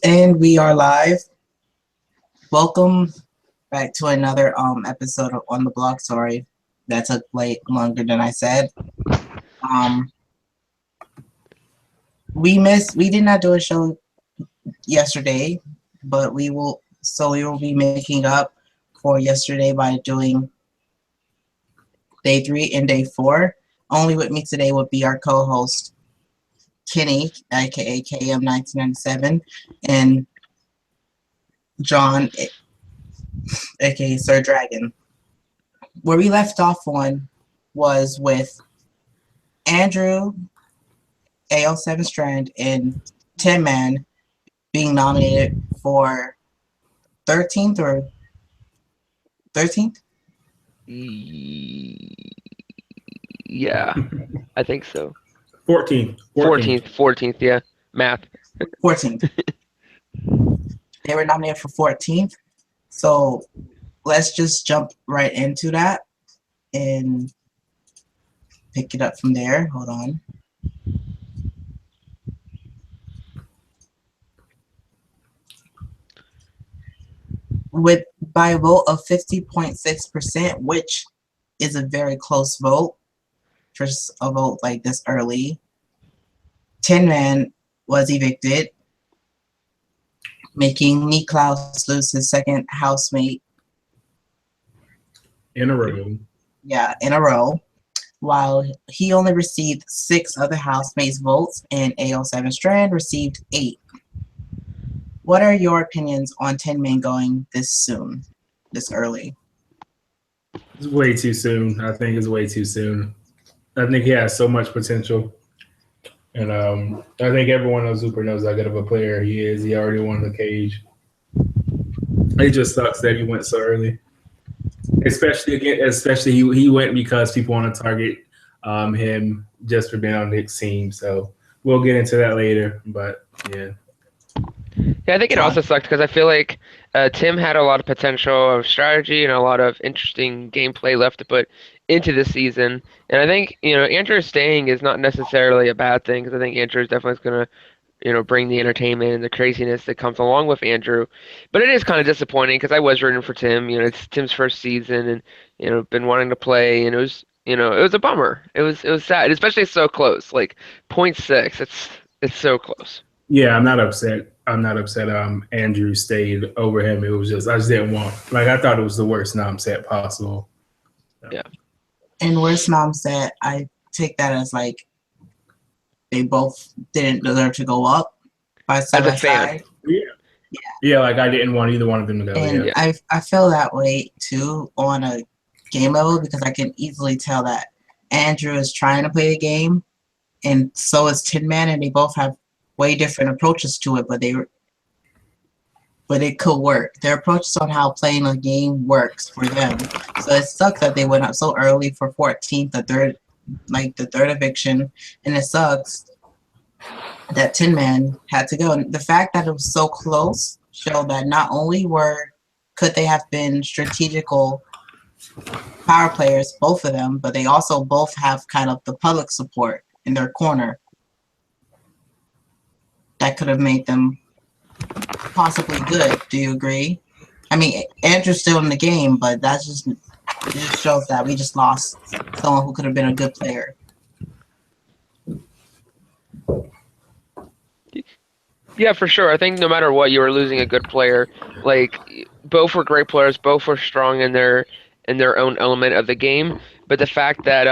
And we are live. Welcome back to another episode of On the Block. Sorry, that took longer than I said. Um, we did not do a show yesterday, but we will be making up for yesterday by doing day 3 and day 4. Only with me today would be our co-host Kenny, aka KM1997, and John, aka Sir Dragon. Where we left off on was with Andrew, AL7 Strand, and Tin Man being nominated for 13th or 13th? Yeah, I think so. 14th, yeah. Math. 14th. They were nominated for 14th. So let's just jump right into that and pick it up from there. Hold on. By a vote of 50.6%, which is a very close vote for a vote like this early, Tin Man was evicted, making Niklaus lose his second housemate in a row. Yeah, in a row. While he only received 6 other housemates' votes, and AO7 Strand received 8. What are your opinions on Tin Man going this early? It's way too soon. I think it's way too soon. I think he has so much potential. And I think everyone on Super knows how good of a player he is. He already won the cage. It just sucks that he went so early. Especially he went because people want to target him just for being on Nick's team. So we'll get into that later. But yeah. Yeah, I think it also sucked because I feel like Tim had a lot of potential of strategy and a lot of interesting gameplay left to put into the season. And I think, Andrew staying is not necessarily a bad thing because I think Andrew is definitely going to, bring the entertainment and the craziness that comes along with Andrew. But it is kind of disappointing because I was rooting for Tim. It's Tim's first season and, been wanting to play. And it was, it was a bummer. It was sad, especially so close, like 0.6. It's so close. Yeah, I'm not upset. Andrew stayed over him. It was just I just didn't want. I thought it was the worst nom-set possible. Yeah. And worst nom-set, I take that as they both didn't deserve to go up by side by side. Yeah. I didn't want either one of them to go. And yeah. I feel that way too on a game level because I can easily tell that Andrew is trying to play the game, and so is Tin Man, and they both have way different approaches to it, but it could work. Their approaches on how playing a game works for them. So it sucks that they went up so early for 14th, the third eviction, and it sucks that Tin Man had to go. And the fact that it was so close showed that not only could they have been strategical power players, both of them, but they also both have kind of the public support in their corner that could have made them possibly good. Do you agree? I mean, Andrew's still in the game, but it just shows that we just lost someone who could have been a good player. Yeah, for sure. I think no matter what, you were losing a good player. Both were great players, both were strong in their own element of the game. But the fact that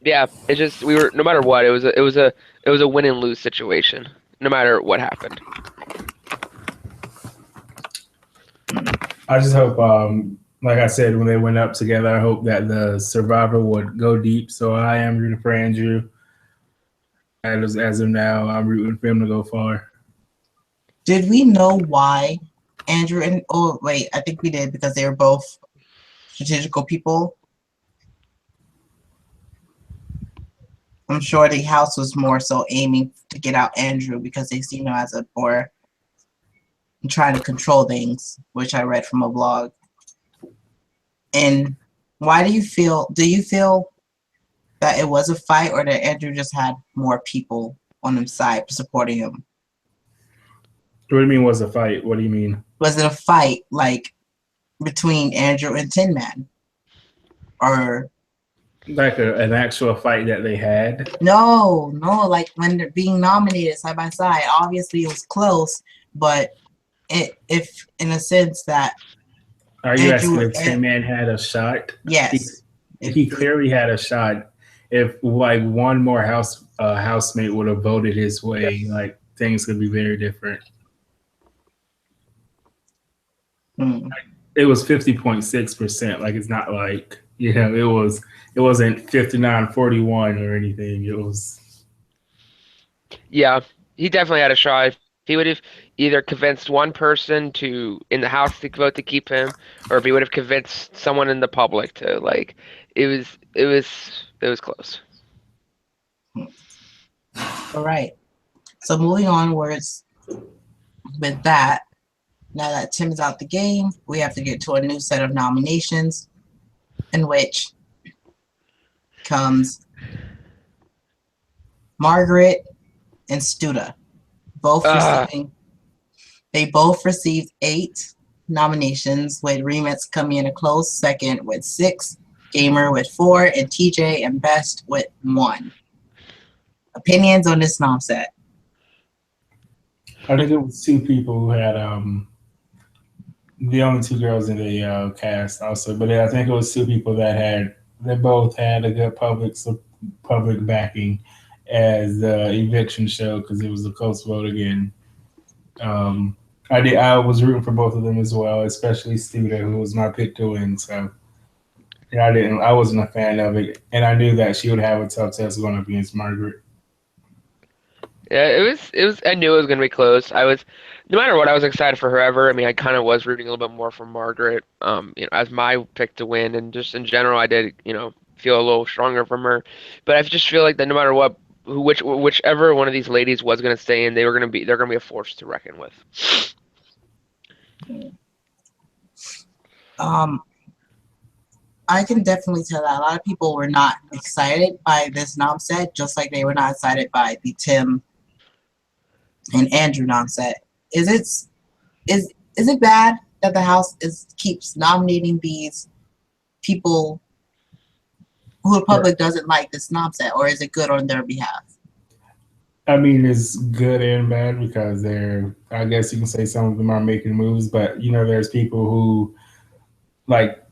it's just we were no matter what, it was a win and lose situation. No matter what happened. I just hope, like I said, when they went up together, I hope that the survivor would go deep. So I am rooting for Andrew. As of now, I'm rooting for him to go far. Did we know why Andrew and I think we did because they were both strategical people. I'm sure the house was more so aiming to get out Andrew because they see him as trying to control things, which I read from a blog. And why do you feel that it was a fight, or that Andrew just had more people on his side supporting him? What do you mean was a fight? What do you mean? Was it a fight like between Andrew and Tin Man? Or Like an actual fight that they had? no, like when they're being nominated side by side. Obviously it was close, but if in a sense that Are you asking Andrew, if Tin Man had a shot? yes. He clearly had a shot. If like one more housemate would have voted his way, like things could be very different. It was 50.6%. Like it's not like it wasn't 59-41 or anything. It was Yeah, he definitely had a shot. If he would have either convinced one person in the House to vote to keep him, or if he would have convinced someone in the public to like, it was close. All right. So moving onwards with that, now that Tim is out the game, we have to get to a new set of nominations, in which comes Margaret and Studa, they both received 8 nominations, with Remix coming in a close second with 6, Gamer with 4, and TJ and Best with 1. Opinions on this nom set? I think it was 2 people who had the only 2 girls in the cast also, but I think it was 2 people that both had a good public backing as the eviction show because it was a close vote again. I was rooting for both of them as well, especially Studa, who was my pick to win. So yeah, I wasn't a fan of it, and I knew that she would have a tough test going up against Margaret. Yeah, it was. I knew it was gonna be close. No matter what, I was excited for whoever. I mean, I kind of was rooting a little bit more for Margaret, as my pick to win, and just in general, I did, feel a little stronger from her. But I just feel like that no matter what, whichever one of these ladies was gonna stay in, they're gonna be a force to reckon with. I can definitely tell that a lot of people were not excited by this nom set, just like they were not excited by the Tim and Andrew nom set. Is it bad that the House keeps nominating these people who the public doesn't like this nom set, or is it good on their behalf? I mean, it's good and bad because I guess you can say some of them are making moves, but there's people who, like,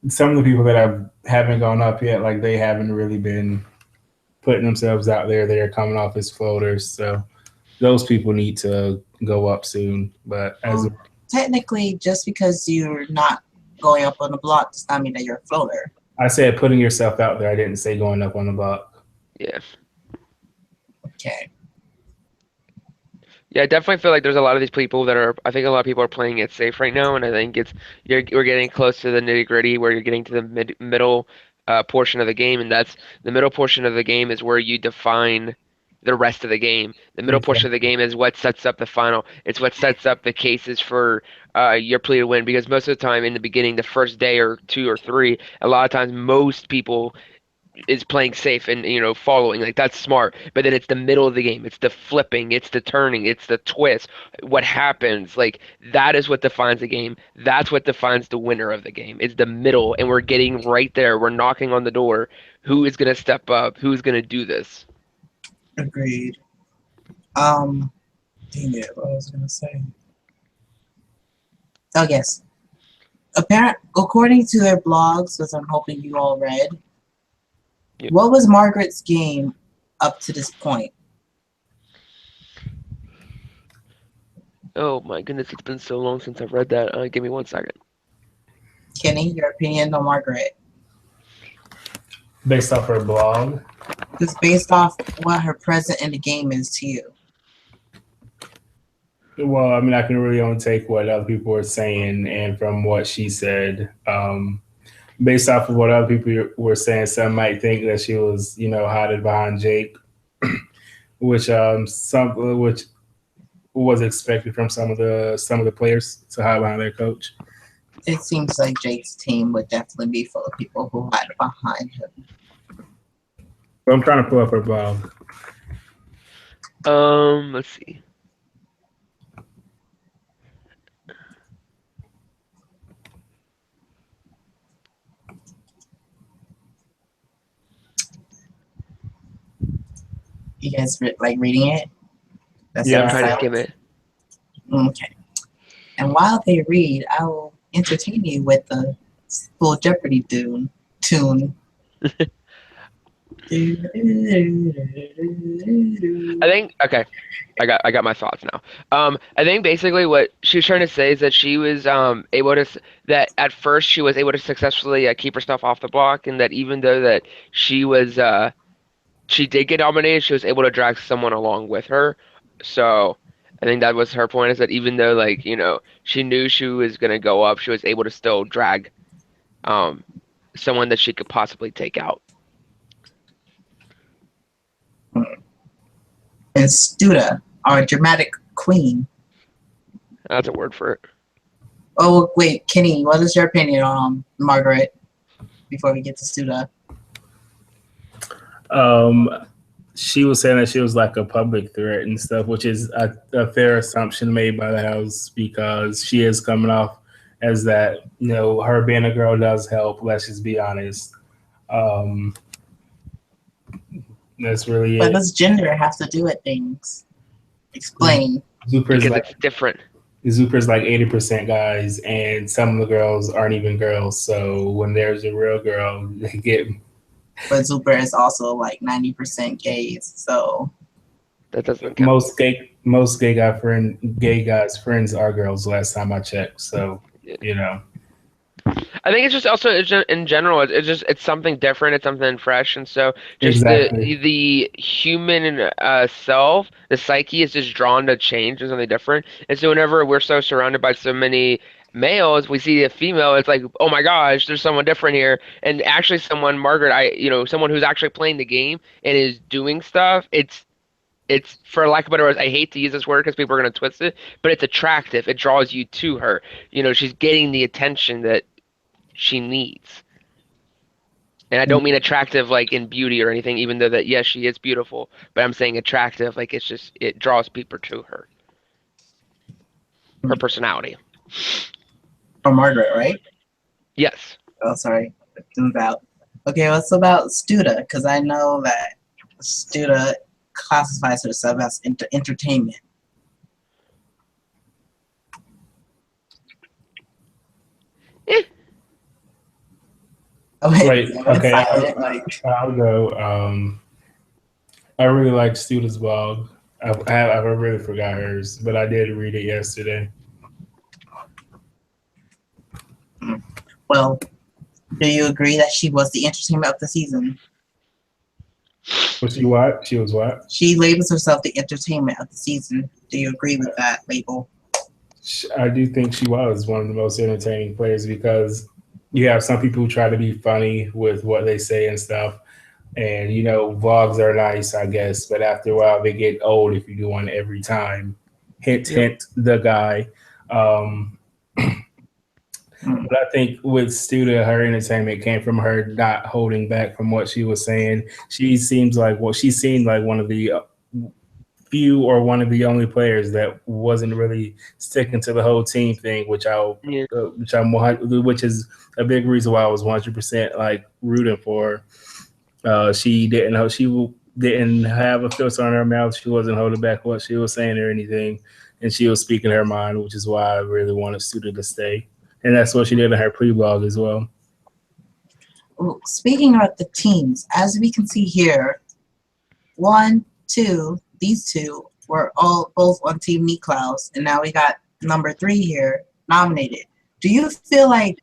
some of the people that haven't gone up yet, like they haven't really been putting themselves out there. They're coming off as floaters, so those people need to go up soon. But technically, just because you're not going up on the block does not mean that you're a floater. I said putting yourself out there. I didn't say going up on the block. Yeah. Okay. Yeah, I definitely feel like there's a lot of these people I think a lot of people are playing it safe right now, and I think we're getting close to the nitty gritty where you're getting to the middle portion of the game, and that's the middle portion of the game is where you define the rest of the game. The middle portion of the game is what sets up the final. It's what sets up the cases for your plea to win, because most of the time in the beginning, the first day or 2 or 3, a lot of times most people is playing safe and following, like that's smart, but then it's the middle of the game, it's the flipping, it's the turning, it's the twist, what happens, like that is what defines the game. That's what defines the winner of the game, is the middle, and we're getting right there, we're knocking on the door. Who is going to step up? Who's going to do this? Agreed. Dang it, what I was gonna say. Oh yes, according to their blogs, which I'm hoping you all read, what was Margaret's game up to this point? Oh my goodness, it's been so long since I've read that. Give me 1 second. Kenny, your opinion on Margaret? Based off her blog? Just based off what her present in the game is to you. Well, I mean, I can really only take what other people are saying, and from what she said, based off of what other people were saying, some might think that she was, hiding behind Jake, which was expected from some of the players to hide behind their coach. It seems like Jake's team would definitely be full of people who hide behind him. But I'm trying to pull up her blog. Let's see. You guys like reading it? That's Yeah. I'm trying to skim it. Okay. And while they read, I will entertain you with the full Jeopardy tune. I think okay. I got my thoughts now. I think basically what she was trying to say is that she was able to that at first she was able to successfully keep herself off the block, and that even though that she did get dominated, she was able to drag someone along with her. So I think that was her point, is that even though like she knew she was gonna go up, she was able to still drag um someone that she could possibly take out. And Studa, our dramatic queen. That's a word for it. Oh, wait, Kenny, what is your opinion on Margaret before we get to Studa? She was saying that she was like a public threat and stuff, which is a fair assumption made by the house because she is coming off as that, her being a girl does help. Let's just be honest. That's really What it. does gender have to do with things? Explain. Zuper's Because it's different. Zuper's like 80% guys, and some of the girls aren't even girls. So when there's a real girl, they get. But Zuper is also like 90% gays, so That doesn't count. Most gay guys' friends are girls. Last time I checked, so I think it's just also in general, it's something different, it's something fresh, and so just Exactly. the human self, the psyche is just drawn to change and something different. And so whenever we're so surrounded by so many males, we see a female, it's like, oh my gosh, there's someone different here. And actually, Margaret, someone who's actually playing the game and is doing stuff. It's for lack of a better words, I hate to use this word because people are going to twist it, but it's attractive. It draws you to her. She's getting the attention that she needs. And I don't mean attractive like in beauty or anything, even though that yes, she is beautiful, but I'm saying attractive like it draws people to her. Her personality. for Margaret, right? Yes. Oh, sorry. Okay, what's about Studa? Because I know that Studa classifies herself as entertainment. Wait, okay, Like, I'll go. I really like Studa's blog. I really forgot hers, but I did read it yesterday. well, do you agree that she was the entertainment of the season? Was she what? She was what? She labels herself the entertainment of the season. Do you agree with that label? I do think she was one of the most entertaining players because you have some people who try to be funny with what they say and stuff. And, vlogs are nice, I guess, but after a while they get old if you do one every time. Hint, hint, the guy. But I think with Studa, her entertainment came from her not holding back from what she was saying. She seemed like one of the few or one of the only players that wasn't really sticking to the whole team thing, which is a big reason why I was 100% like rooting for her. She didn't have a filter on her mouth. She wasn't holding back what she was saying or anything, and she was speaking her mind, which is why I really wanted Studa to stay. And that's what she did in her pre-blog as well. Well, speaking of the teams, as we can see here, 1, 2, these two were both on Team Niklaus, and now we got number 3 here nominated. Do you feel like,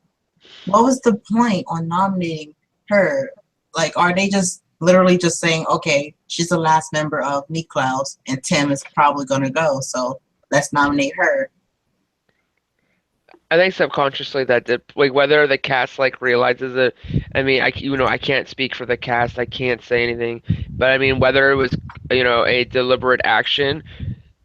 what was the point on nominating her? Like, are they just literally just saying, okay, she's the last member of Niklaus, and Tim is probably going to go, so let's nominate her? I think subconsciously whether the cast like realizes it. I mean, I can't speak for the cast. I can't say anything, but I mean, whether it was a deliberate action,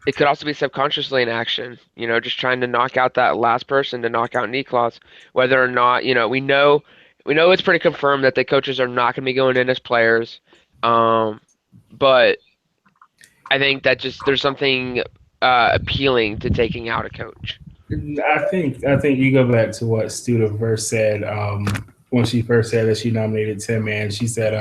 it could also be subconsciously an action. Just trying to knock out that last person to knock out Niklas. Whether or not we know it's pretty confirmed that the coaches are not going to be going in as players, but I think that just there's something appealing to taking out a coach. I think you go back to what Studa first said when she first said that she nominated Tim Man. She said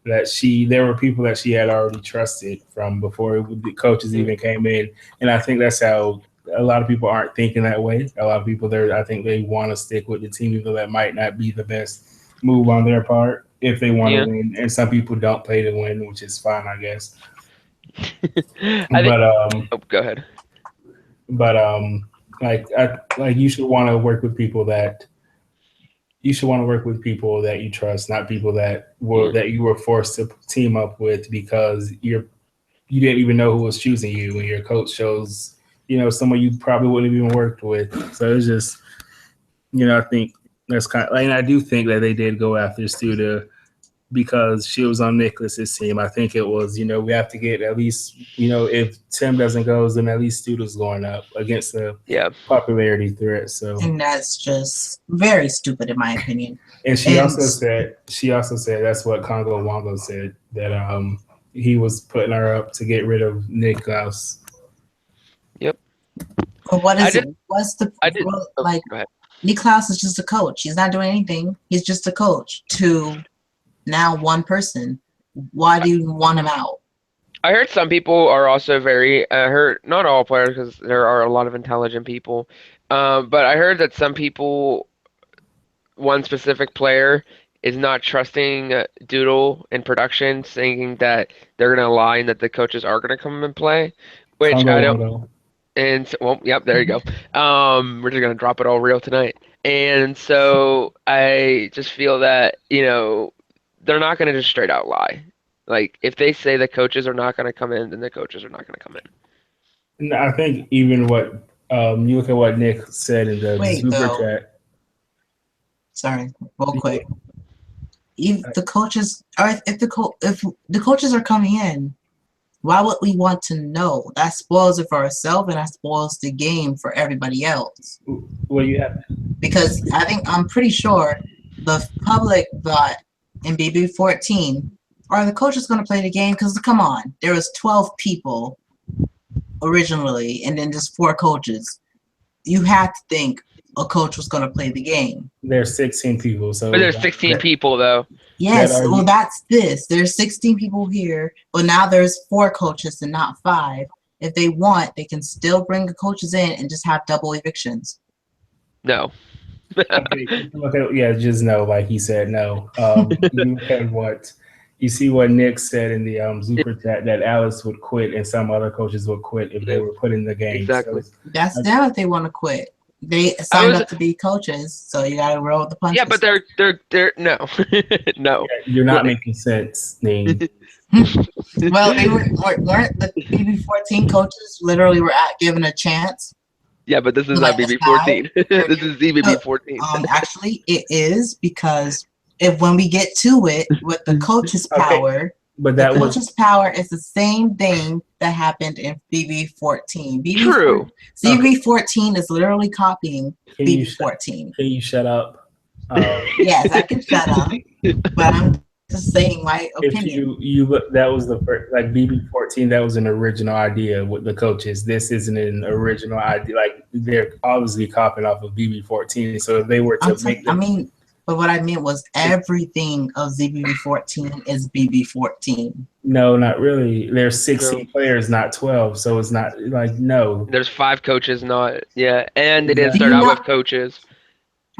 that there were people that she had already trusted from before the coaches even came in. And I think that's how a lot of people aren't thinking that way. A lot of people I think they want to stick with the team, even though that might not be the best move on their part if they want to win. And some people don't play to win, which is fine, I guess. Go ahead. But like you should want to work with people that you trust, not people that you were forced to team up with because you didn't even know who was choosing you, and your coach chose someone you probably wouldn't have even worked with. So it's just I think that's kind of, and I do think that they did go after Studa because she was on Nicholas's team. I think it was, we have to get at least, if Tim doesn't go, then at least Studa's going up against the popularity threat. So, and that's just very stupid in my opinion. And she also said that's what Congo Wongo said, that he was putting her up to get rid of Nick Klaus. Yep. But what is it? What's the Nick Klaus is just a coach. He's not doing anything. He's just a coach to now one person. Why do you want him out? I heard some people are also very not all players, because there are a lot of intelligent people, but I heard that some people, one specific player is not trusting Doodle in production, thinking that they're going to lie and that the coaches are going to come and play, which I don't. And so, well, yep, there you go. We're just going to drop it all real tonight. And so I just feel that, they're not going to just straight out lie. Like, if they say the coaches are not going to come in, then the coaches are not going to come in. No, I think even what you look at what Nick said in the super chat. Sorry, real quick. If the coaches are coming in, why would we want to know? That spoils it for ourselves, and that spoils the game for everybody else. Well, you have because I'm pretty sure the public thought in BB14, are the coaches going to play the game? Because come on, there was 12 people originally, and then just 4 coaches. You had to think a coach was going to play the game. There's 16 people, so but there's 16 people though. Yes, well, that's this. There's 16 people here, but now there's 4 coaches and not 5. If they want, they can still bring the coaches in and just have double evictions. No. Just no, like he said, no. You see what Nick said in the super chat, that Alice would quit and some other coaches would quit if they were put in the game. Exactly. So that's them if they want to quit. They signed up to be coaches, so you got to roll with the punches. Yeah, but they're no, no. Yeah, you're not making sense, Ning. Well, they weren't the BB14 coaches literally were given a chance. Yeah, but this is not BB14. This is ZBB14. Actually, it is, because when we get to it with the coach's power, but the coach's power is the same thing that happened in BB14. True. ZB14 is literally copying BB14. Can you shut up? Yes, I can shut up, but I'm just saying my opinion. That was the first, like BB14. That was an original idea with the coaches. This isn't an original idea. Like, they're obviously copying off of BB14. So if they were to make them, but what I meant was everything of ZBB14 is BB14. No, not really. There's 16 players, not 12. So it's not like, no. There's 5 coaches, not, and they didn't start out with coaches.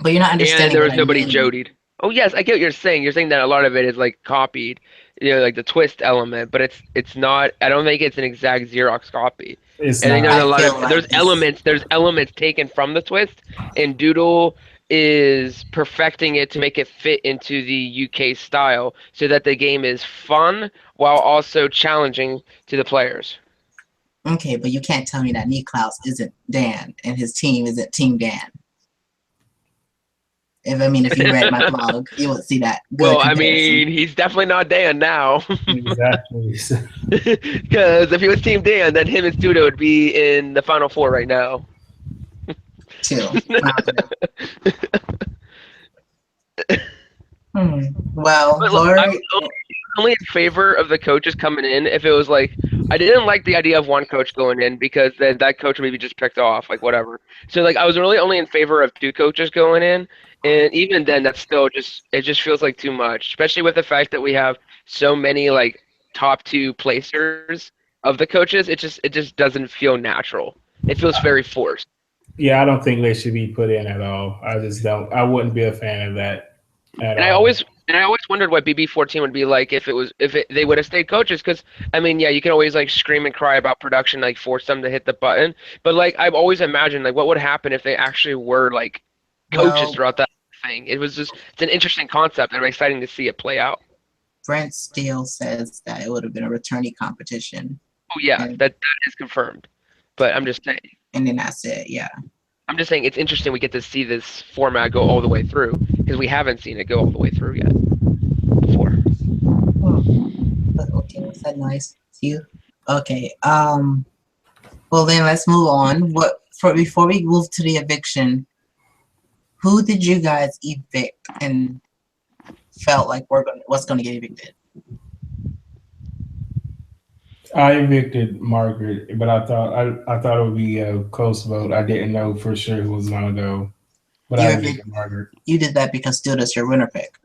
But you're not understanding. And there was nobody jodied. Oh yes, I get what you're saying. You're saying that a lot of it is like copied, like the twist element, but it's not. I don't think it's an exact Xerox copy. It's and not. There's elements taken from the twist, and Doodle is perfecting it to make it fit into the UK style, so that the game is fun while also challenging to the players. Okay, but you can't tell me that Niklaus isn't Dan and his team isn't Team Dan. If you read my blog, you would see that. Well, I mean, he's definitely not Dan now. Exactly. Because if he was Team Dan, then him and Studa would be in the Final Four right now. Well, I'm only in favor of the coaches coming in if it was like, I didn't like the idea of one coach going in, because then that coach maybe just picked off, like, whatever. So like, I was really only in favor of 2 coaches going in And even then, that's still it just feels like too much, especially with the fact that we have so many like top two placers of the coaches. It just doesn't feel natural. It feels very forced. Yeah, I don't think they should be put in at all. I just don't. I wouldn't be a fan of that at And I all. always and I always wondered what BB14 would be like if they would have stayed coaches. Because I mean, yeah, you can always like scream and cry about production, like force them to hit the button. But like I've always imagined like what would happen if they actually were like coaches Well, throughout that thing. It's an interesting concept, and I'm exciting to see it play out. Brent Steele says that it would have been a returnee competition, Oh yeah, and that is confirmed. But and then that's it. Yeah. I'm just saying it's interesting we get to see this format go all the way through because we haven't seen it go all the way through yet before. But okay, was that nice? See you. Okay. Well then let's move on. Before we move to the eviction, who did you guys evict and felt like was gonna get evicted? I evicted Margaret, but I thought it would be a close vote. I didn't know for sure who was gonna go, but I evicted Margaret. You did that because Studa's your winner pick.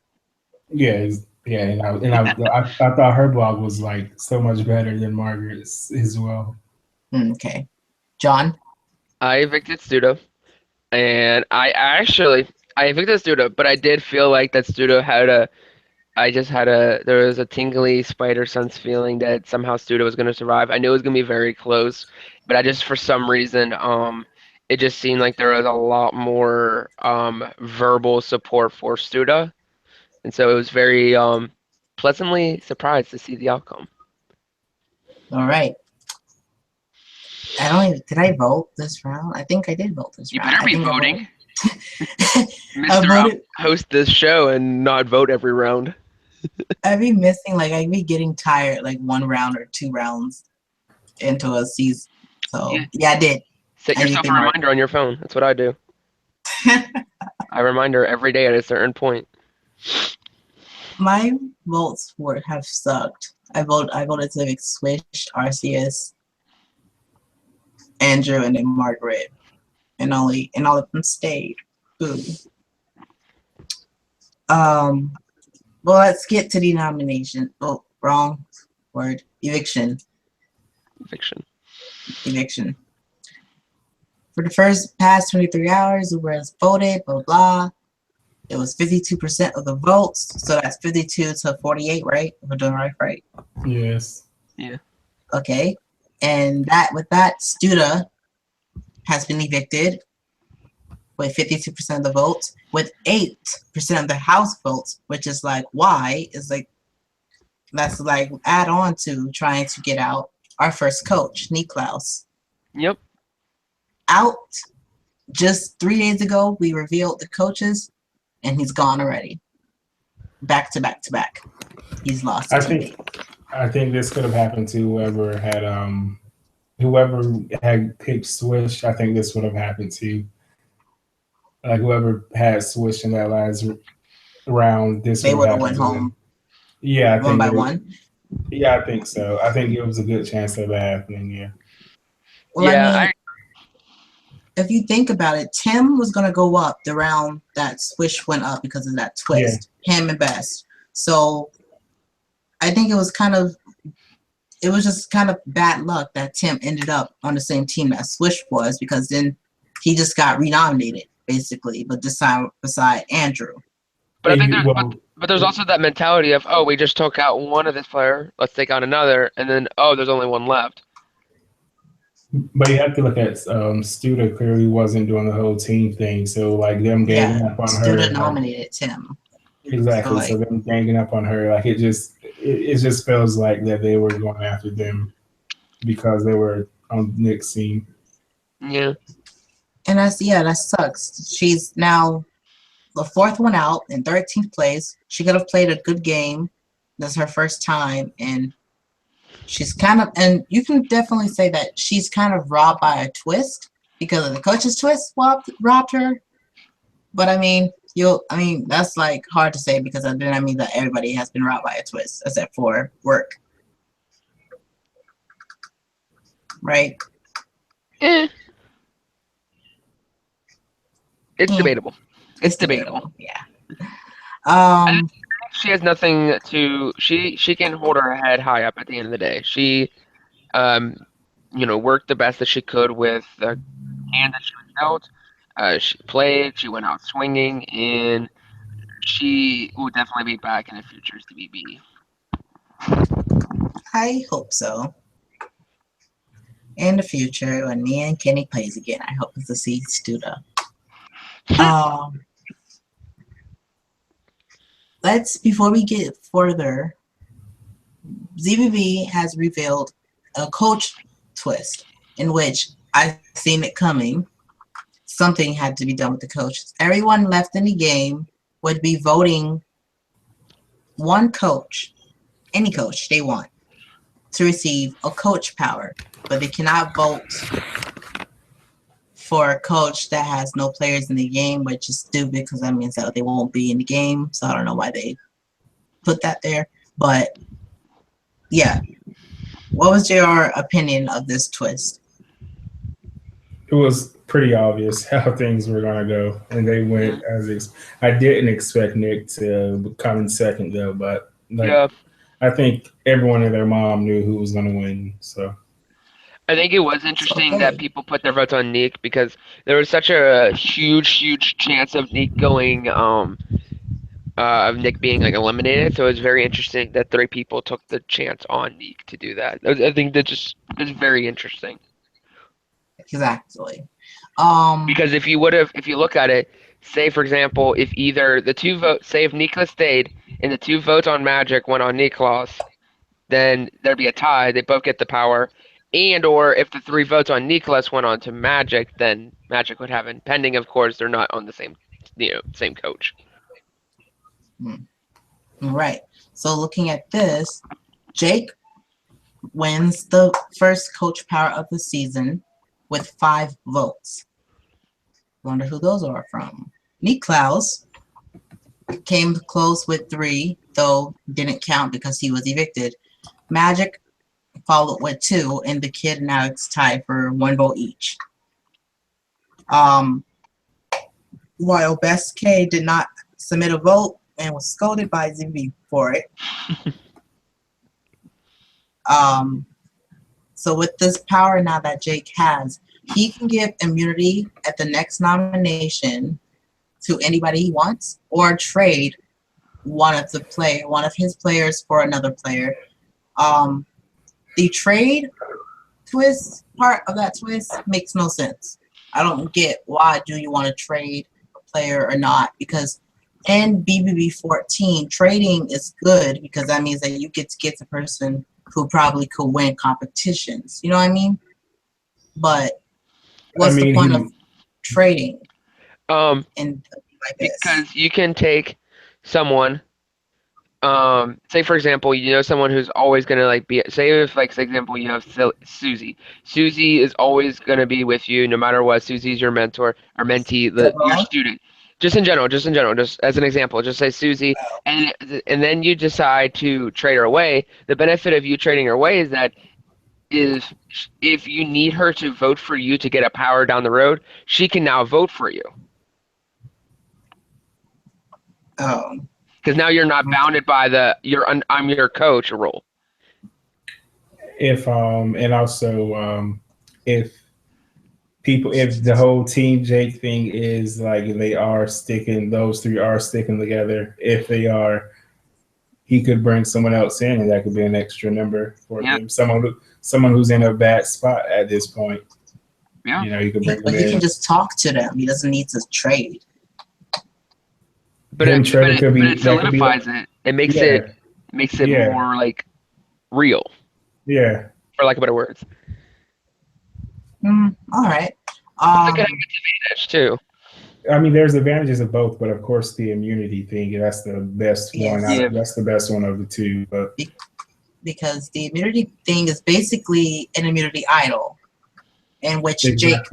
Yeah, yeah, I thought her blog was like so much better than Margaret's as well. Okay. John? I evicted Studo, and I evicted Studo, but I did feel like that Studo there was a tingly spider sense feeling that somehow Studo was going to survive. I knew it was going to be very close, but I just for some reason it just seemed like there was a lot more verbal support for Studa, and so it was very pleasantly surprised to see the outcome. All right. I don't even, did I vote this round? I think I did vote this You round. better be voting. I Mr. voted. Host this show and not vote every round. I'd be missing, like, I'd be getting tired, like, 1 round or 2 rounds into a season. So, yeah, I did. Set yourself a reminder on your phone. That's what I do. I remind her every day at a certain point. My votes have sucked. I voted to evict Swish, RCS, Andrew, and then Margaret. And all of them stayed. Boo. Well, let's get to the nomination. Oh, wrong word. Eviction. Eviction. For the past 23 hours, Uber has voted, blah, blah. It was 52% of the votes. So that's 52 to 48, right? If we're doing right? Yes. Yeah. Okay. And with that, Studa has been evicted with 52% of the votes, with 8% of the House votes, which is like, why? Is like, that's like add on to trying to get out our first coach, Niklaus. Yep. Out just 3 days ago, we revealed the coaches, and he's gone already. Back to back to back. He's lost. I think this could have happened to whoever had picked Swish. I think this would have happened to. Like whoever had Swish in that last round, they would have went home. Yeah, one by one. Yeah, I think so. I think it was a good chance of that happening. Yeah. Well, yeah, I mean, if you think about it, Tim was gonna go up the round that Swish went up because of that twist. Yeah. Him and Best. So I think it was just kind of bad luck that Tim ended up on the same team as Swish was, because then he just got renominated basically, but this time beside Andrew. But I think but there's also that mentality of, oh, we just took out one of this player, let's take out another, and then there's only one left. But you have to look at Studa clearly wasn't doing the whole team thing, so like them ganging up on her. Studa nominated Tim. Exactly. So them ganging up on her, like it just feels like that they were going after them because they were on Nick's team. Yeah. And that sucks. She's now the 4th one out in 13th place. She could have played a good game. That's her first time, and she's and you can definitely say that she's kind of robbed by a twist because of the coach's twist robbed her. But I mean, that's like hard to say because then I mean that everybody has been robbed by a twist except for work. Right? It's debatable. It's debatable. Yeah. She has nothing to. She can hold her head high up at the end of the day. She, worked the best that she could with the hand that she was dealt. She played. She went out swinging, and she will definitely be back in the future as ZBB. I hope so. In the future, when me and Kenny plays again, I hope to see Studa. Before we get further, ZBB has revealed a coach twist in which I've seen it coming. Something had to be done with the coach. Everyone left in the game would be voting one coach, any coach they want, to receive a coach power, but they cannot vote for a coach that has no players in the game, which is stupid because that means that they won't be in the game. So I don't know why they put that there. But yeah, what was your opinion of this twist? It was pretty obvious how things were going to go, and they went I didn't expect Nick to come in second though, but I think everyone and their mom knew who was going to win. So I think it was interesting that people put their votes on Nick because there was such a huge chance of Nick going, of Nick being like eliminated. So it was very interesting that 3 people took the chance on Nick to do that. I think that just is very interesting. Exactly. Because if you look at it, say for example, if either the 2 votes, say if Niklas stayed and the 2 votes on Magic went on Niklas, then there'd be a tie. They both get the power. And or if the 3 votes on Niklas went on to Magic, then Magic would have it. Pending, of course, they're not on the same coach. Right. So looking at this, Jake wins the first coach power of the season with 5 votes. Wonder who those are from. Niklaus came close with 3, though didn't count because he was evicted. Magic followed with 2, and the kid and Alex tied for 1 vote each. While Best K did not submit a vote and was scolded by ZB for it. So with this power now that Jake has, he can give immunity at the next nomination to anybody he wants, or trade one of his players for another player. The trade twist part of that twist makes no sense. I don't get why do you want to trade a player or not, because in ZBB14, trading is good because that means that you get to get the person who probably could win competitions. You know what I mean? But what's the point of trading? Like this? Because you can take someone, say for example, someone who's always gonna be. Say if for example you have Susie. Susie is always gonna be with you no matter what. Susie's your mentor or mentee, your student. Just in general, just as an example, just say Susie, and then you decide to trade her away. The benefit of you trading her away is that if you need her to vote for you to get a power down the road, she can now vote for you. Oh. Because now you're not bounded by I'm your coach rule. If the whole Team Jake thing is like those 3 are sticking together. If they are, he could bring someone else in, and that could be an extra number for him. Someone who's in a bad spot at this point. Yeah, you can bring them in. He can just talk to them. He doesn't need to trade. But it solidifies it. It makes it more like real. Yeah. For lack of better words. All right. Look at advantage too. I mean, there's advantages of both, but of course the immunity thing, that's the best one. That's the best one of the 2. But because the immunity thing is basically an immunity idol, in which Jake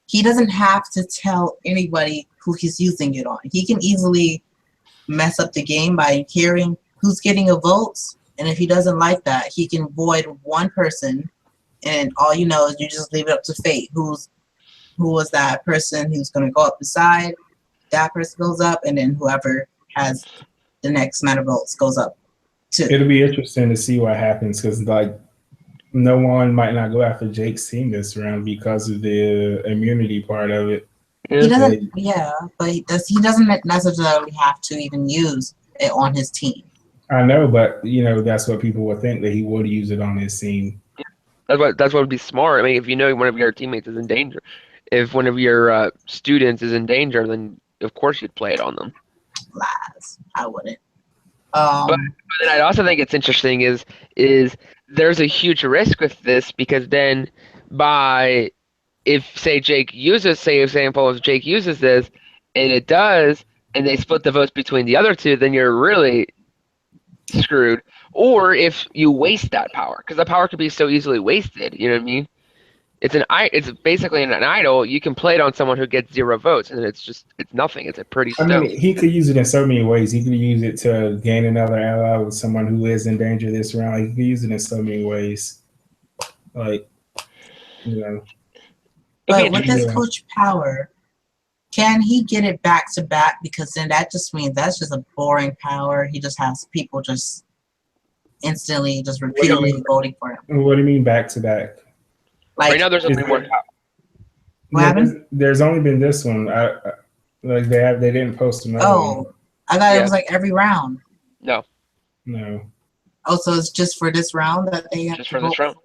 he doesn't have to tell anybody who he's using it on. He can easily mess up the game by hearing who's getting a vote, and if he doesn't like that, he can void one person, and all you just leave it up to fate. Who was that person who's going to go up the side that person goes up, and then whoever has the next amount of votes goes up too. It'll be interesting to see what happens because, like, no one might not go after Jake's team this round because of the immunity part of it. He doesn't, but he doesn't necessarily have to even use it on his team. I know, but that's what people would think, that he would use it on his team. That's what would be smart. I mean, if you know one of your teammates is in danger, if one of your students is in danger, then of course you'd play it on them. Lies. I wouldn't. But then I also think it's interesting is there's a huge risk with this because then if Jake uses this and it does, and they split the votes between the other two, then you're really screwed. Or if you waste that power, because the power could be so easily wasted, you know what I mean? It's basically an idol. You can play it on someone who gets 0 votes, and it's nothing. It's a pretty stone. I mean, he could use it in so many ways. He could use it to gain another ally with someone who is in danger this round. He could use it in so many ways. Like, But with this coach power, can he get it back to back? Because then that just means that's just a boring power. He just has people just instantly, just repeatedly voting for him. What do you mean back to back? Like, right now, there's only one. What happened? There's only been this one. They didn't post another one. I thought it was like every round. No. Oh, so it's just for this round that they have just for this round.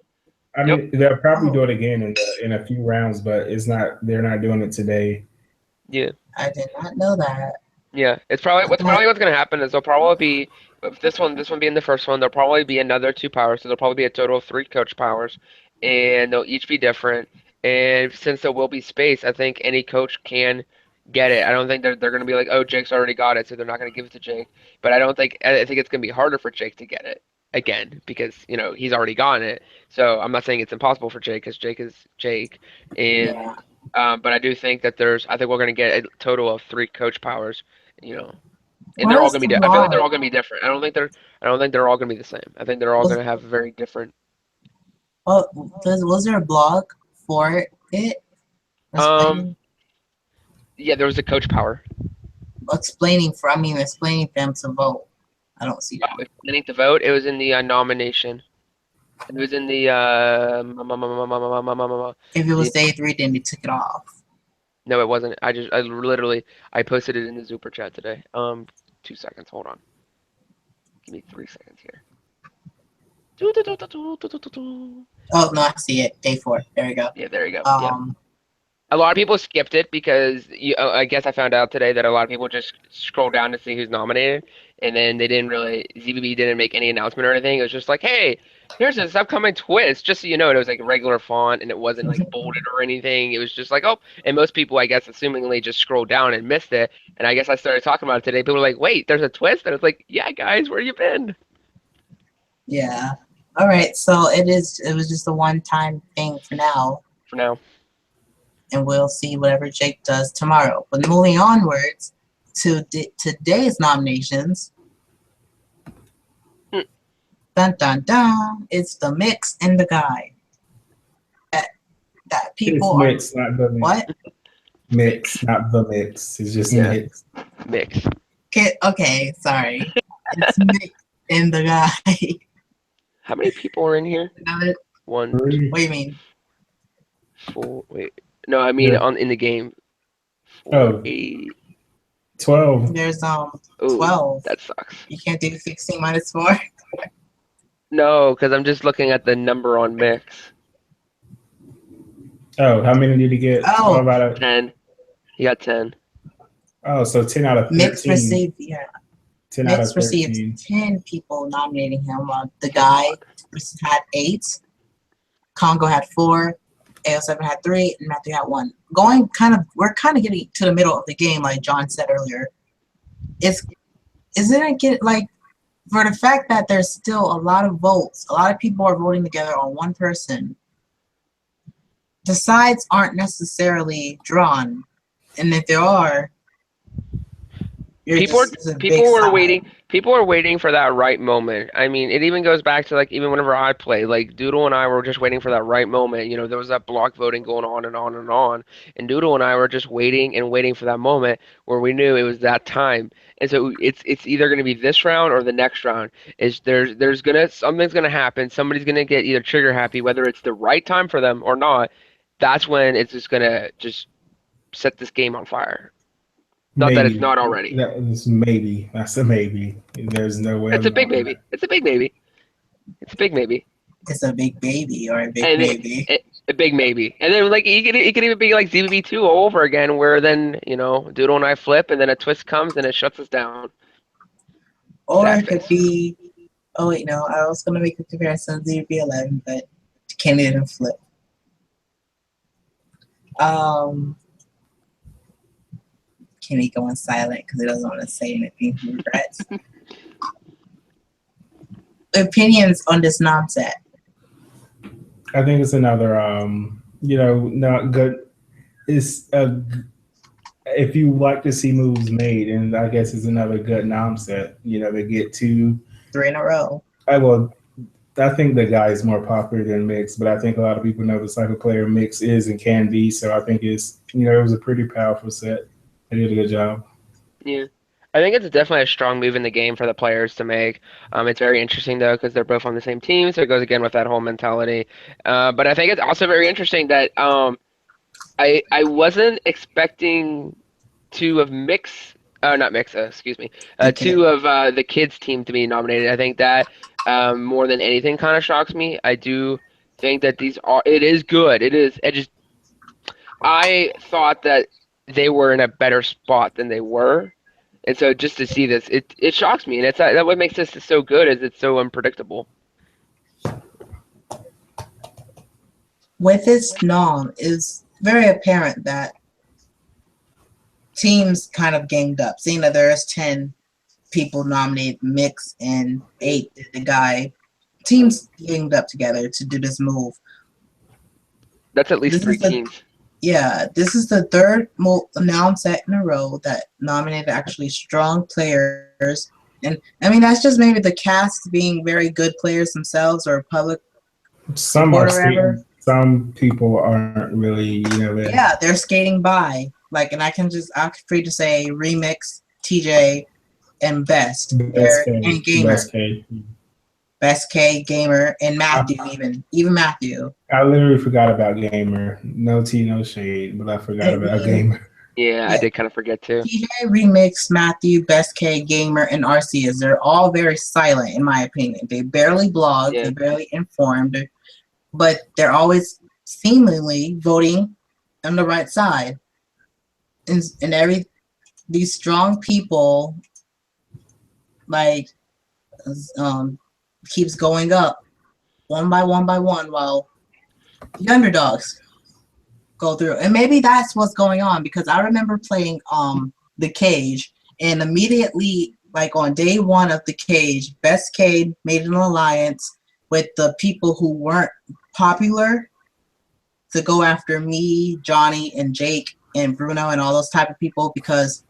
I mean, they'll probably do it again in a few rounds, but it's not. They're not doing it today. Yeah. I did not know that. Yeah, it's probably what's going to happen is there'll probably be this one being the first one. There'll probably be another 2 powers, so there'll probably be a total of 3 coach powers, and they'll each be different. And since there will be space, I think any coach can get it. I don't think they're going to be like, oh, Jake's already got it, so they're not going to give it to Jake. But I think it's going to be harder for Jake to get it again because he's already gotten it. So I'm not saying it's impossible for Jake because Jake is Jake, and. Yeah. But I do think that I think we're going to get a total of 3 coach powers, and they're all going to be. I feel like they're all going to be different. I don't think they're all going to be the same. I think they're all going to have very different. Well, was there a blog for it? Yeah, there was a coach power. Explaining for them to vote. I don't see that. Explaining to vote. It was in the nomination. It was in the If it was day 3, then they took it off. No, it wasn't. I posted it in the Super chat today. 2 seconds. Hold on. Give me 3 seconds here. Oh no, I see it. Day 4. There we go. Yeah, there you go. A lot of people skipped it because I guess I found out today that a lot of people just scroll down to see who's nominated, and then they didn't really. ZBB didn't make any announcement or anything. It was just like, hey, here's this upcoming twist, just so you know. And it was like a regular font, and it wasn't like bolded or anything. It was just like, oh, and most people, I guess, assumingly just scrolled down and missed it. And I guess I started talking about it today. People were like, wait, there's a twist, and it's like, yeah, guys, where you been? Yeah. All right. So it was just a one-time thing for now. For now. And we'll see whatever Jake does tomorrow. But moving onwards to today's nominations. Dun dun dun! It's the mix and the guy. That people it's mix, not the mix. What? Mix, not the mix. It's just mix. Mix. Okay, sorry. It's mix and the guy. How many people are in here? 1. What do you mean? 4. Wait. No, I mean in the game. 4, 8. 12. There's 12. Ooh, that sucks. You can't do 16 minus 4. No, because I'm just looking at the number on mix. Oh, how many did he get? Oh, about 10. He got 10. Oh, so 10 out of 13. Mix received 10 Mix out of 13. received 10 people nominating him. The guy had 8. Congo had 4. AO7 had 3, and Matthew had 1. We're kind of getting to the middle of the game, like John said earlier. Isn't it for the fact that there's still a lot of votes, a lot of people are voting together on one person. The sides aren't necessarily drawn, and if there are, People were waiting. people are waiting for that right moment. I mean, it even goes back to like even whenever I played, like Doodle and I were just waiting for that right moment. You know, there was that block voting going on and on and on, and Doodle and I were just waiting and waiting for that moment where we knew it was that time. And so it's either going to be this round or the next round. Is there's gonna something's gonna happen. Somebody's gonna get either trigger happy, whether it's the right time for them or not. That's when it's just gonna just set this game on fire. Not that it's not already. Maybe. That's a maybe. There's no way. It's a big maybe. It's a big maybe. It's a big maybe. It's a big baby or a big maybe. A big maybe. And then like it could even be like ZBB2 all over again, where then Doodle and I flip, and then a twist comes and it shuts us down. Or it could be. Oh wait, no. I was gonna make a comparison to ZBB11, but Kenny didn't flip. Kenny going silent because he doesn't want to say anything he regrets. Opinions on this nom set? I think it's another, not good. It's if you like to see moves made, and I guess it's another good nom set. They get 3 in a row. I think the guy is more popular than Mix, but I think a lot of people know the type of player Mix is and can be. So I think it was a pretty powerful set. They did a good job. Yeah. I think it's definitely a strong move in the game for the players to make. It's very interesting, though, because they're both on the same team, so it goes again with that whole mentality. But I think it's also very interesting that I wasn't expecting two of two of the kids team to be nominated. I think that more than anything kind of shocks me. I do think that it is good. I thought that they were in a better spot than they were. And so just to see this, it shocks me. And it's that what makes this so good is it's so unpredictable. With this nom, it's very apparent that teams kind of ganged up. Seeing that there's 10 people nominated, Mix, and 8 the guy, teams ganged up together to do this move. That's at least 3 teams. Yeah, this is the third nom set in a row that nominated actually strong players. And I mean, that's just maybe the cast being very good players themselves or public. Some people aren't really, Yeah, they're skating by. Like, and I'm free to say Remix, TJ, and Best. And Gamer. Best K, Gamer, and Matthew even Matthew. I literally forgot about Gamer. No tea, no shade, but I forgot about Gamer. Yeah, I did kind of forget too. TJ, Remix, Matthew, Best K, Gamer, and Arceus. They're all very silent, in my opinion. They barely blog. Yeah. They're barely informed, but they're always seemingly voting on the right side. And these strong people, like, keeps going up one by one while the underdogs go through. And maybe that's what's going on, because I remember playing the cage, and immediately, like on day 1 of the cage, Best K made an alliance with the people who weren't popular to go after me, Johnny, and Jake, and Bruno, and all those type of people, because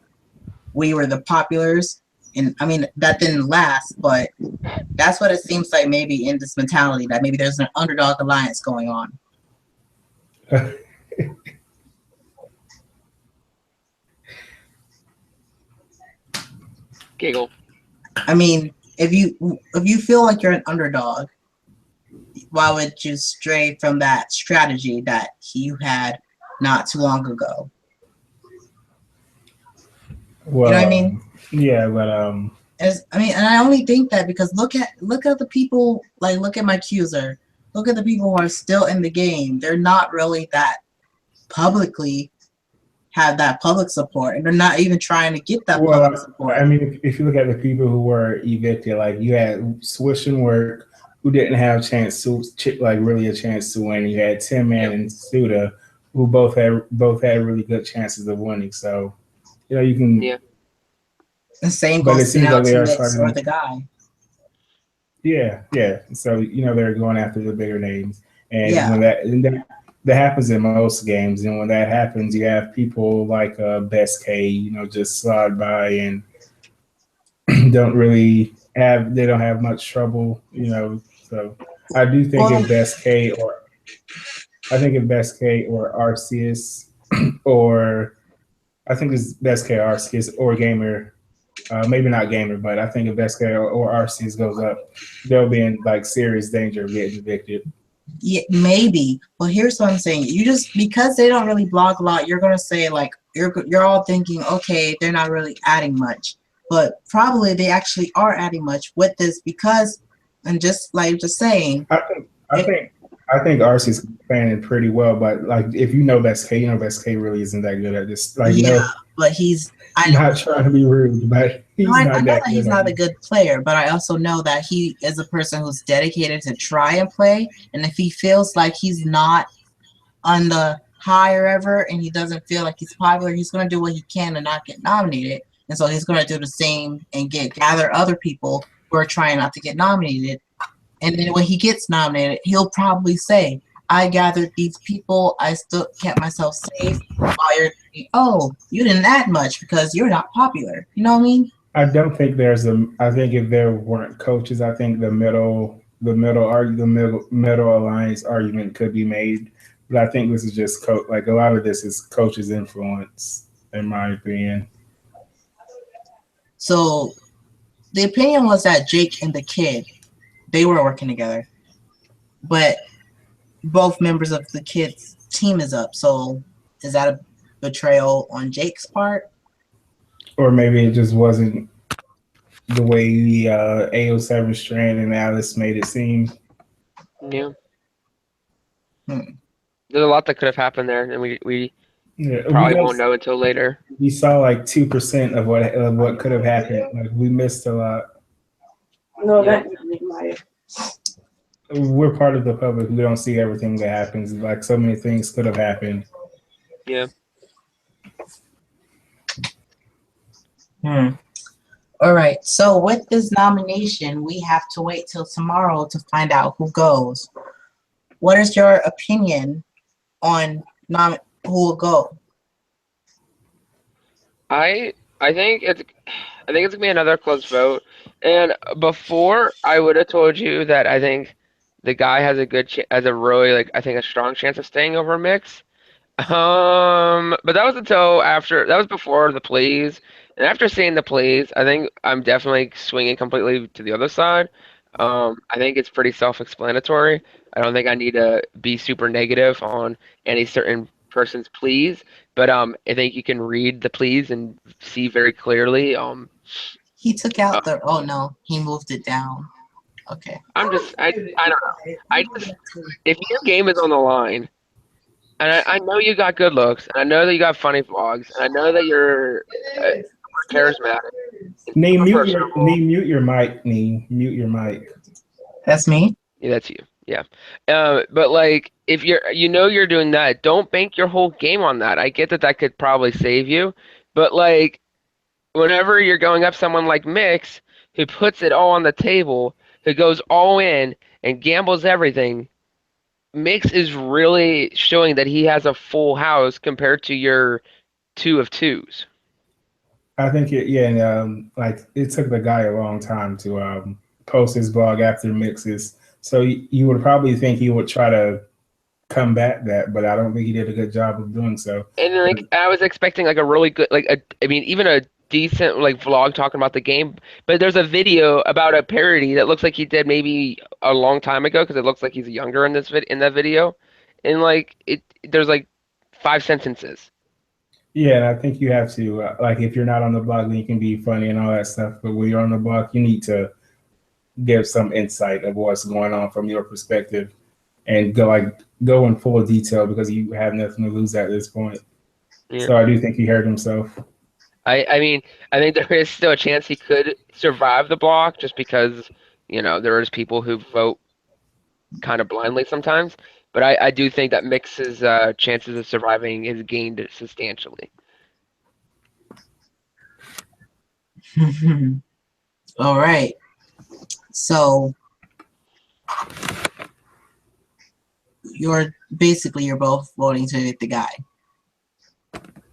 we were the populars. And I mean, that didn't last, but that's what it seems like, maybe in this mentality, that maybe there's an underdog alliance going on. Giggle. I mean, if you feel like you're an underdog, why would you stray from that strategy that you had not too long ago? Well, you know what I mean? Yeah, but and I only think that because look at the people, like, look at my accuser. Look at the people who are still in the game. They're not really that publicly have that public support, and they're not even trying to get that public support. I mean, if you look at the people who were evicted, like you had Swish and Work, who didn't have a chance to win. You had Tim Man and Suda, who both had really good chances of winning. So, you can. Yeah. The same goes now to Mix or the guy. Yeah. So they're going after the bigger names, and when that happens in most games, and when that happens, you have people like Best K, just slide by and don't really have they don't have much trouble, So I do think if Best K or Arceus or I think it's Best K or Arceus or Gamer, maybe not Gamer, but I think if Best K or Arceus goes up, they'll be in like serious danger of getting evicted. Yeah, maybe. Well, here's what I'm saying. You just because they don't really blog a lot, you're gonna say like you're all thinking, okay, they're not really adding much, but probably they actually are adding much with this because, and just like just saying, I think Arceus is playing pretty well, but like if you know Best K, Best K really isn't that good at this. Like, yeah, but I'm not trying to be rude, but I know that he's not a good player, but I also know that he is a person who's dedicated to try and play. And if he feels like he's not on the high or ever, and he doesn't feel like he's popular, he's going to do what he can to not get nominated. And so he's going to do the same and gather other people who are trying not to get nominated. And then when he gets nominated, he'll probably say, I gathered these people. I still kept myself safe. While you're thinking, oh, you didn't add much because you're not popular. You know what I mean? I don't think I think if there weren't coaches, I think the middle alliance argument could be made. But I think this is just like a lot of this is coaches' influence, in my opinion. So the opinion was that Jake and the kid, they were working together, but both members of the kid's team is up. So is that a betrayal on Jake's part? Or maybe it just wasn't the way the AO7 Strand and Alice made it seem. Yeah. There's a lot that could have happened there, and we probably won't know until later. We saw like 2% of what could have happened. Like we missed a lot. No, Yeah. We're part of the public. We don't see everything that happens. Like so many things could have happened. Yeah. All right. So with this nomination, we have to wait till tomorrow to find out who goes. What is your opinion on who will go? I think it's gonna be another close vote. And before I would have told you that I think the guy has a really I think a strong chance of staying over Mix. But that was before the pleas. And after seeing the pleas, I think I'm definitely swinging completely to the other side. I think it's pretty self-explanatory. I don't think I need to be super negative on any certain person's pleas, but I think you can read the pleas and see very clearly. He took out oh no, he moved it down. Okay. I don't know. If your game is on the line, and I know you got good looks, and I know that you got funny vlogs, and I know that you're charismatic. Mute your mic. Mute your mic. That's me? Yeah, that's you. Yeah. But like, if you're doing that, don't bank your whole game on that. I get that could probably save you, but like, whenever you're going up someone like Mix, who puts it all on the table, who goes all in and gambles everything, Mix is really showing that he has a full house compared to your 2 of 2s. I think like it took the guy a long time to post his blog after Mixes. So you would probably think he would try to combat that, but I don't think he did a good job of doing so. And like I was expecting like a really good even a decent like vlog talking about the game, but there's a video about a parody that looks like he did maybe a long time ago because it looks like he's younger in that video, and like there's like 5 sentences. Yeah, and I think you have to like if you're not on the block, then you can be funny and all that stuff. But when you're on the block, you need to give some insight of what's going on from your perspective, and go in full detail because you have nothing to lose at this point. Yeah. So I do think he hurt himself. I mean, I think there is still a chance he could survive the block just because, there is people who vote kind of blindly sometimes. But I do think that Mix's chances of surviving is gained substantially. All right. So you're both voting to get the guy.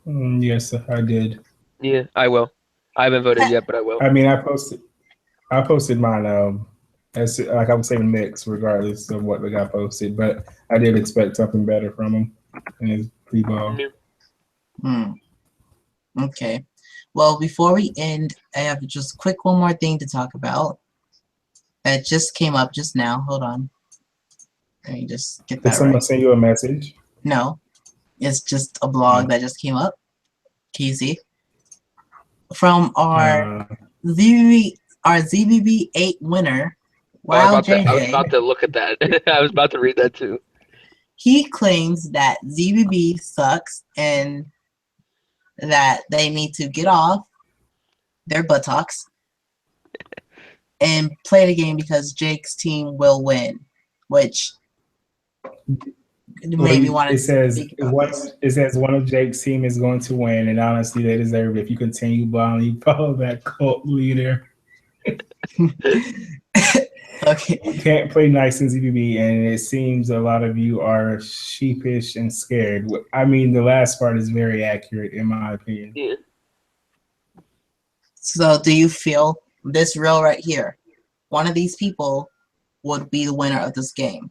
Yes, I did. Yeah, I will. I haven't voted yet, but I will. I mean, I posted mine. As like I was saying, mix regardless of what the guy posted, but I did expect something better from him in his pre-ball. Okay. Well, before we end, I have just quick one more thing to talk about that just came up just now. Hold on. Let me just get Did that someone right. send you a message? No, it's just a blog that just came up. Can you see? From our ZBB8 winner, I Wow was JJ. about to look at that. I was about to read that too. He claims that ZBB sucks and that they need to get off their buttocks and play the game because Jake's team will win, which made me want to speak about this. It says one of Jake's team is going to win, and honestly, they deserve it. If you continue blindly follow that cult leader. Okay. You can't play nice in ZBB, and it seems a lot of you are sheepish and scared. I mean, the last part is very accurate, in my opinion. Yeah. So, do you feel this real right here? One of these people would be the winner of this game.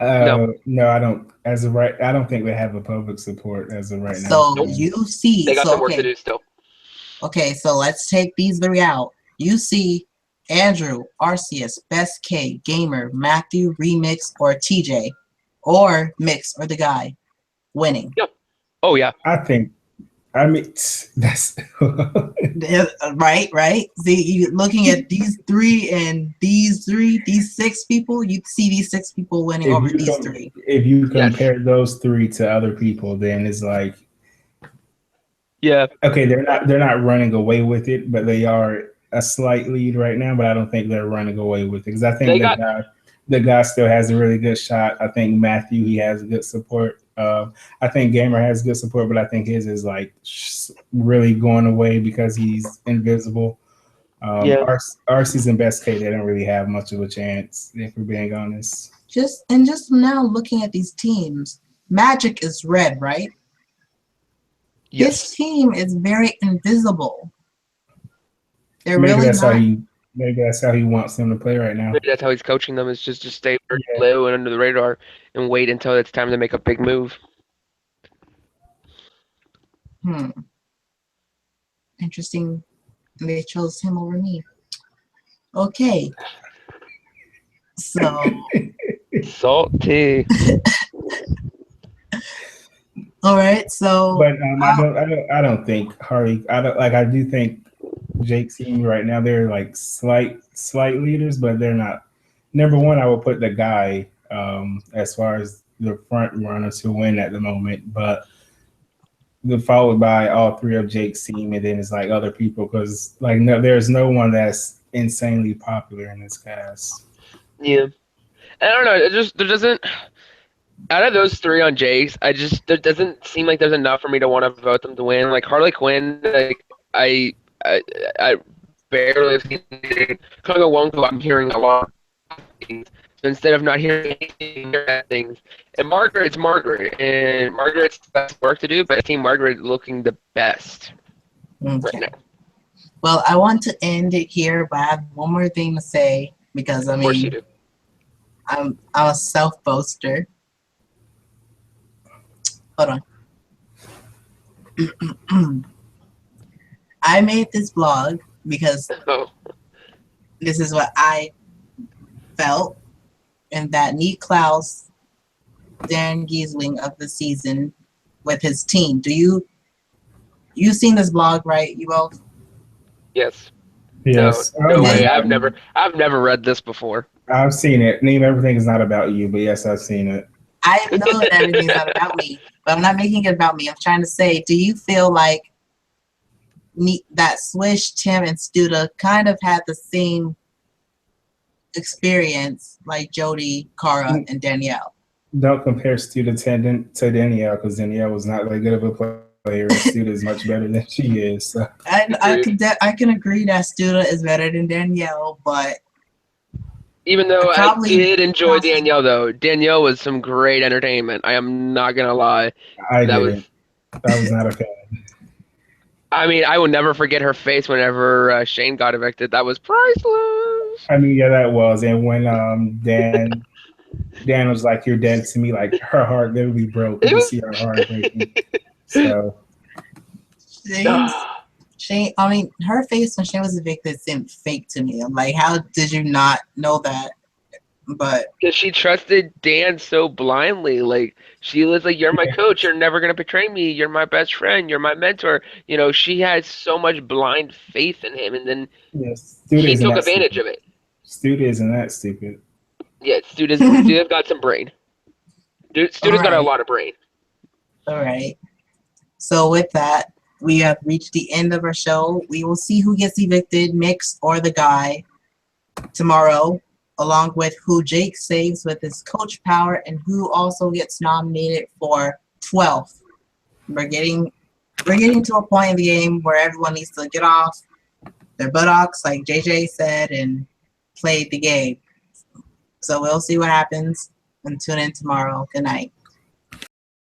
No, I don't. As of right, I don't think they have the public support as of right now. So Nope. you see, they got some work to do still. Okay, so let's take these three out. You see Andrew, Arceus, Best K, Gamer, Matthew, Remix, or TJ, or Mix, or the guy winning. Yep. Oh yeah. I mean, that's right. See, you looking at these three and these six people, you see these six people winning over these three. If you compare those three to other people, then it's like, yeah, okay, they're not running away with it, but they are a slight lead right now. But I don't think they're running away with it because I think the guy still has a really good shot. I think Matthew, he has good support. I think Gamer has good support, but I think his is like really going away because he's invisible. Arceus and Best K, they don't really have much of a chance, if we're being honest. Just now looking at these teams, Magic is red, right? Yes. This team is very invisible. They're Maybe really not. Maybe that's how he wants them to play right now. Maybe that's how he's coaching them, is just to stay low and under the radar and wait until it's time to make a big move. Interesting. They chose him over me. Okay. So salty. All right. So but I don't think Harley. I do think Jake's team right now, they're like slight leaders, but they're not. Number one, I will put the guy as far as the front runner to win at the moment, but followed by all three of Jake's team, and then it's like other people because there's no one that's insanely popular in this cast. Yeah, I don't know. There doesn't. Out of those three on Jake's, there doesn't seem like there's enough for me to want to vote them to win. Like Harley Quinn, like I barely have seen anything. Congo Wonko, I'm hearing a lot of things. So instead of not hearing anything, hear bad things. And Margaret's Margaret. And Margaret's best work to do, but I think Margaret looking the best right now. Well, I want to end it here, but I have one more thing to say because I mean, of course you do. I'm a self-boaster. Hold on. I made this blog because this is what I felt, and that Neat Klaus, Dan Giesling of the season with his team. You seen this blog, right? You both? Yes. Yes. No way. I've never read this before. I've seen it. Name Everything is not about you, but yes, I've seen it. I know that everything's not about me, but I'm not making it about me. I'm trying to say, do you feel like that Swish, Tim, and Studa kind of had the same experience like Jody, Kara, and Danielle? Don't compare Studa to Danielle because Danielle was not that good of a player. Studa is much better than she is. So. I can agree that Studa is better than Danielle, but even though I did enjoy Danielle, though. Danielle was some great entertainment. I am not going to lie. I was not a fan. I mean, I will never forget her face whenever Shane got evicted. That was priceless. I mean, yeah, that was. And when Dan was like, "You're dead to me," like her heart literally broke. You could see her heart breaking. So Shane, I mean, her face when Shane was evicted seemed fake to me. I'm like, how did you not know that? But because she trusted Dan so blindly. Like, she was like, "You're my coach. You're never gonna betray me. You're my best friend. You're my mentor." You know, she had so much blind faith in him, and then he took advantage of it. Stu isn't that stupid. Yeah, Stu's got some brain. Stu's got a lot of brain. All right. So with that, we have reached the end of our show. We will see who gets evicted, Mix or the guy, tomorrow, along with who Jake saves with his coach power and who also gets nominated for 12th. We're getting to a point in the game where everyone needs to get off their buttocks, like JJ said, and play the game. So we'll see what happens and tune in tomorrow. Good night.